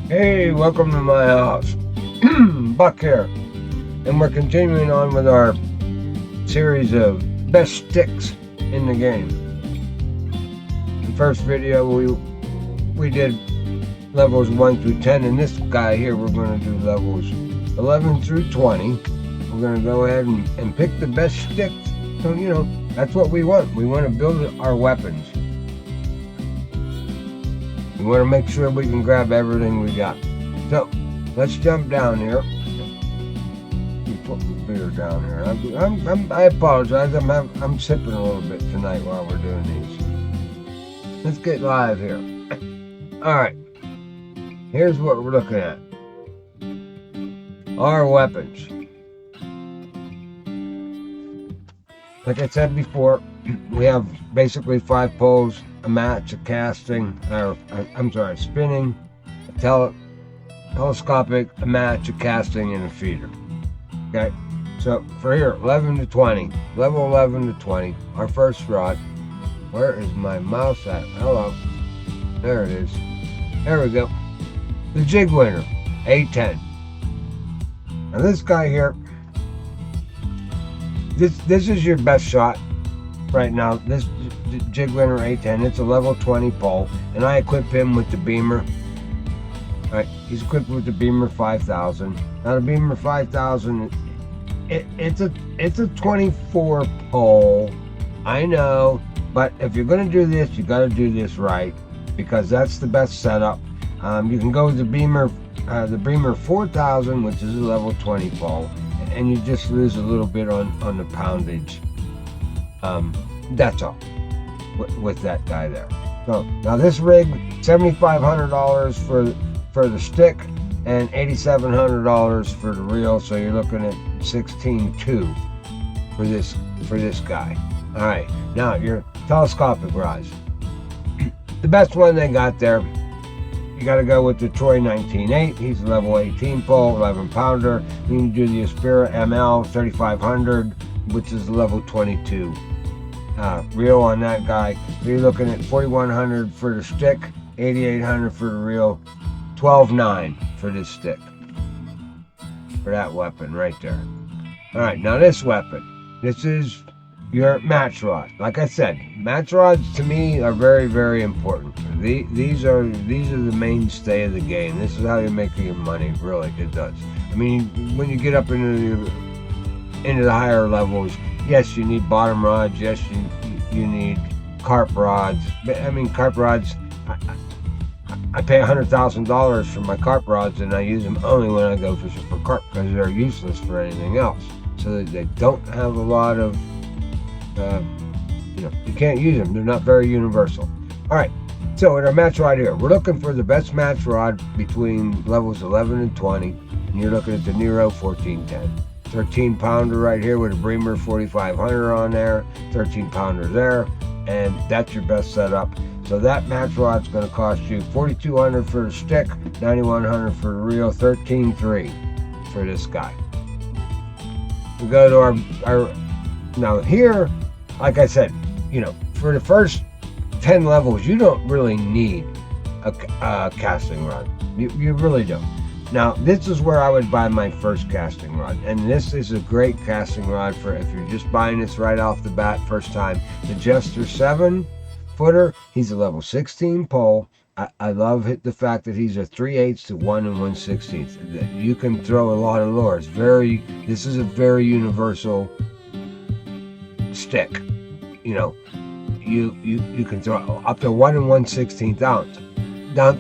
Hey, welcome to my house. Buck here, and we're continuing on with our series of best sticks in the game. The first video we did levels 1 through 10, and this guy here we're going to do levels 11 through 20. We're going to go ahead and pick the best sticks. So, that's what we want. We want to build our weapons. We want to make sure we can grab everything we got. So, let's jump down here. Let me put my beer down here. I apologize. I'm sipping a little bit tonight while we're doing these. Let's get live here. All right. Here's what we're looking at. Our weapons. Like I said before, we have basically 5 poles, a match, a casting, spinning, a telescopic, a match, a casting, and a feeder. Okay, so for here, 11 to 20, level 11 to 20, our first rod. Where is my mouse at? Hello. There it is. There we go. The jig winner, A10. Now this guy here, this is your best shot right now. This jig winner A10, it's a level 20 pole, and I equip him with the beamer. Right, he's equipped with the beamer 5000. Now the beamer 5000, it's a 24 pole. I know, but if you're gonna do this, you got to do this right, because that's the best setup. You can go with the beamer 4000, which is a level 20 pole, and you just lose a little bit on the poundage. That's all with that guy there. So now this rig, $7,500 for the stick and $8,700 for the reel. So you're looking at $16,200 for this guy. All right, now your telescopic rods. The best one they got there, you got to go with the Troy 19.8. He's a level 18 pole, 11 pounder. You can do the Aspira ML 3500, which is level 22 reel on that guy. So you're looking at $4,100 for the stick, $8,800 for the reel, $12,900 for this stick, for that weapon right there. All right, now this weapon, this is your match rod. Like I said, match rods to me are very, very important. These are the mainstay of the game. This is how you make your money. Really, it does. I mean, when you get up into the higher levels, yes, you need bottom rods. Yes, you need carp rods. But I mean, carp rods, I pay $100,000 for my carp rods, and I use them only when I go fishing for carp, because they're useless for anything else. So they don't have a lot of, you can't use them. They're not very universal. All right, so in our match rod here, we're looking for the best match rod between levels 11 and 20, and you're looking at the Nero 1410. 13 pounder right here with a Bremer 4500 on there, 13 pounder there, and that's your best setup. So that match rod's going to cost you $4,200 for the stick, $9,100 for the reel, $13,300 for this guy. We go to our now here, like I said, for the first 10 levels, you don't really need a casting rod. You really don't. Now, this is where I would buy my first casting rod, and this is a great casting rod for if you're just buying this right off the bat, first time. The Jester 7-footer, he's a level 16 pole. I love the fact that he's a 3/8 to 1 1/16. You can throw a lot of lures. This is a very universal stick. You can throw up to 1 1/16 ounce,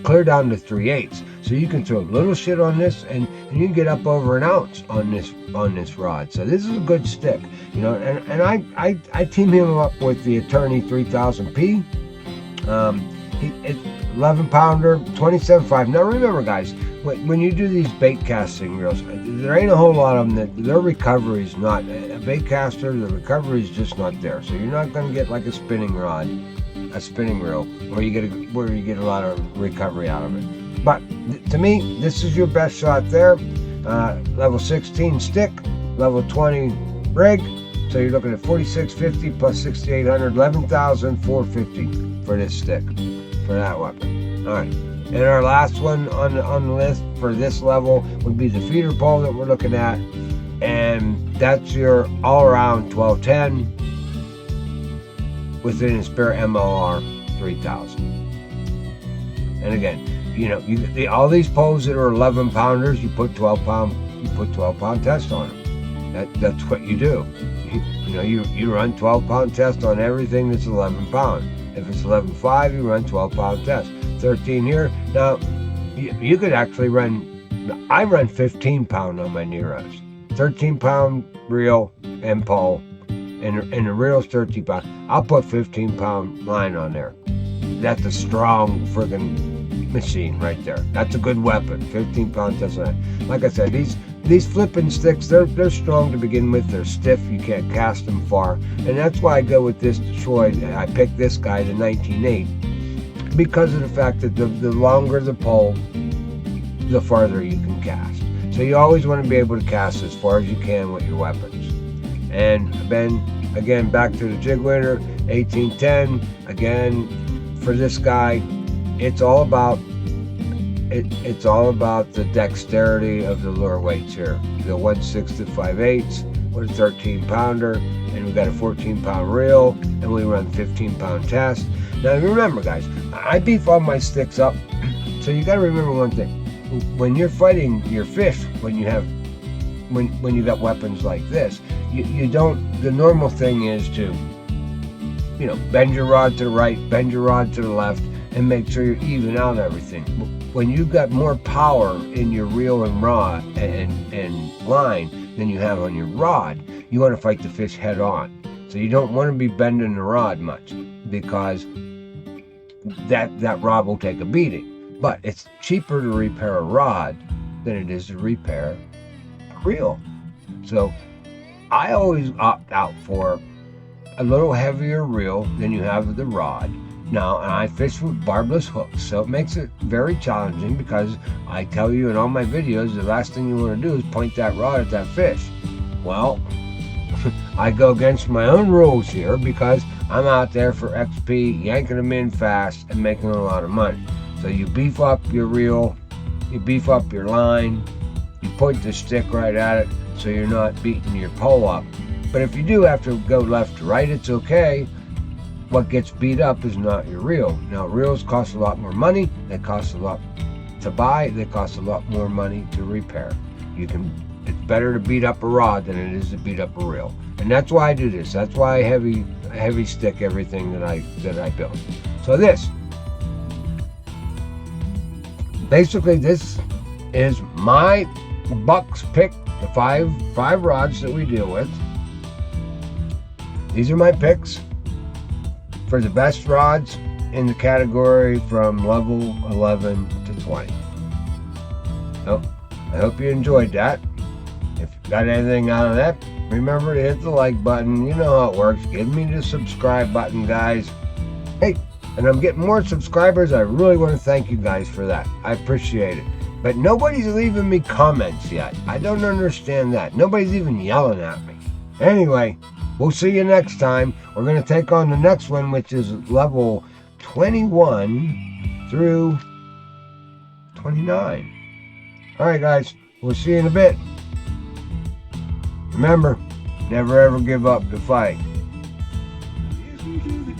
clear down to 3/8. So you can throw little shit on this, and you can get up over an ounce on this rod. So this is a good stick, And I team him up with the Attorney 3000P. It's 11 pounder, 27.5. Now remember, guys, when you do these bait casting reels, there ain't a whole lot of them. Their recovery is not a bait caster. The recovery is just not there. So you're not going to get like a spinning rod, a spinning reel, where you get a lot of recovery out of it. But to me, this is your best shot there. Level 16 stick, level 20 rig. So you're looking at $4,650 plus $6,800, $11,450 for this stick, for that weapon. All right. And our last one on the list for this level would be the feeder pole that we're looking at. And that's your all-around 1210 with an Spirit MLR 3000. And again, you know, all these poles that are 11 pounders, you put 12 pound test on them. That's what you do. You know, you run 12 pound test on everything that's 11 pound. If it's 11.5, you run 12 pound test. 13 here. Now, you could actually run, I run 15 pound on my Neros. 13 pound reel and pole, and the reel's 13 pound. I'll put 15 pound line on there. That's a strong friggin' machine right there. That's a good weapon. 15 pound test on it. Like I said, these flipping sticks, they're strong to begin with. They're stiff. You can't cast them far, and that's why I go with this Detroit. I picked this guy, the 19.8, because of the fact that the longer the pole, the farther you can cast. So you always want to be able to cast as far as you can with your weapons. And then again, back to the jig winner, 1810. Again, for this guy, it's all about the dexterity of the lure weights here. The 1/6 to 5/8 with a 13 pounder, and we got a 14 pound reel, and we run 15 pound test. Now remember, guys, I beef all my sticks up, so you got to remember one thing. When you're fighting your fish, when you got weapons like this, you don't. The normal thing is to, you know, bend your rod to the right, bend your rod to the left, and make sure you're even out everything. When you've got more power in your reel and rod and line than you have on your rod, you want to fight the fish head on. So you don't want to be bending the rod much, because that rod will take a beating. But it's cheaper to repair a rod than it is to repair a reel. So I always opt out for a little heavier reel than you have with the rod. Now, and I fish with barbless hooks, so it makes it very challenging, because I tell you in all my videos, the last thing you want to do is point that rod at that fish. Well, I go against my own rules here, because I'm out there for XP, yanking them in fast and making a lot of money. So you beef up your reel, you beef up your line, you point the stick right at it so you're not beating your pole up. But if you do have to go left to right, it's okay. What gets beat up is not your reel. Now, reels cost a lot more money. They cost a lot to buy. They cost a lot more money to repair. It's better to beat up a rod than it is to beat up a reel. And that's why I do this. That's why I heavy stick everything that I build. So basically this is my Bucks pick, the five rods that we deal with. These are my picks for the best rods in the category from level 11 to 20. So I hope you enjoyed that. If you got anything out of that, remember to hit the like button. You know how it works. Give me the subscribe button, guys. Hey, and I'm getting more subscribers. I really want to thank you guys for that. I appreciate it. But nobody's leaving me comments yet. I don't understand that. Nobody's even yelling at me. Anyway, we'll see you next time. We're going to take on the next one, which is level 21 through 29. All right, guys. We'll see you in a bit. Remember, never ever give up the fight. Listen to the